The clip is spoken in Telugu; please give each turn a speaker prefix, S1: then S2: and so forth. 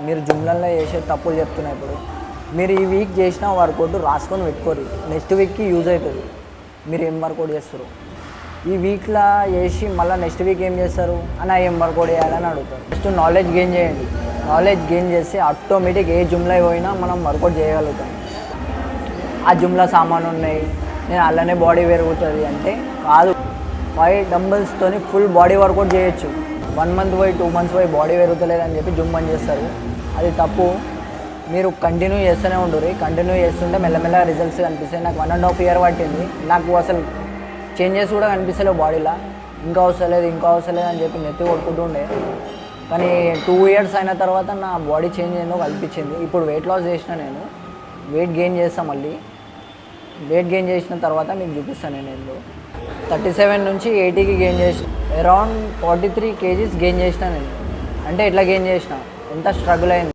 S1: మీరు జిమ్లలో చేసే తప్పులు చెప్తున్నా ఇప్పుడు. మీరు ఈ వీక్ చేసిన వర్కౌట్ రాసుకొని పెట్టుకోరు, నెక్స్ట్ వీక్కి యూజ్ అవుతుంది. మీరు ఏం వర్కౌట్ చేస్తారు ఈ వీక్లో చేసి మళ్ళీ నెక్స్ట్ వీక్ ఏం చేస్తారు అని ఏం వర్కౌట్ చేయాలని అడుగుతారు. ఫస్ట్ నాలెడ్జ్ గెయిన్ చేయండి. నాలెడ్జ్ గెయిన్ చేస్తే ఆటోమేటిక్ ఏ జిమ్లో పోయినా మనం వర్కౌట్ చేయగలుగుతాం. ఆ జిమ్లో సామాను ఉన్నాయి, నేను అలానే బాడీ పెరుగుతుంది అంటే కాదు. 5 డంబుల్స్తోని ఫుల్ బాడీ వర్కౌట్ చేయొచ్చు. 1 మంత్ పోయి 2 మంత్స్ పోయి బాడీ పెరుగుతలేదని చెప్పి జిమ్ బంద్ చేస్తారు. అది తప్పు. మీరు కంటిన్యూ చేస్తూనే ఉండరు. కంటిన్యూ చేస్తుంటే మెల్లమెల్లగా రిజల్ట్స్ కనిపిస్తాయి. నాకు 1.5 year పట్టింది. నాకు అసలు చేంజెస్ కూడా కనిపిస్తలేవు బాడీలో. ఇంకా అవసరం లేదు అని చెప్పి నెత్తి కొట్టుకుంటూ ఉండే. కానీ 2 years అయిన తర్వాత నా బాడీ చేంజ్ అయిందో కనిపించింది. ఇప్పుడు వెయిట్ లాస్ చేసిన, నేను వెయిట్ గెయిన్ చేస్తాను. మళ్ళీ వెయిట్ గెయిన్ చేసిన తర్వాత మీకు చూపిస్తాను. నేను 37 నుంచి 80కి గెయిన్ చేసిన, అరౌండ్ 43 kgs గెయిన్ చేసిన నేను. అంటే ఎట్లా గెయిన్ చేసిన, ఎంత స్ట్రగుల్ అయింది.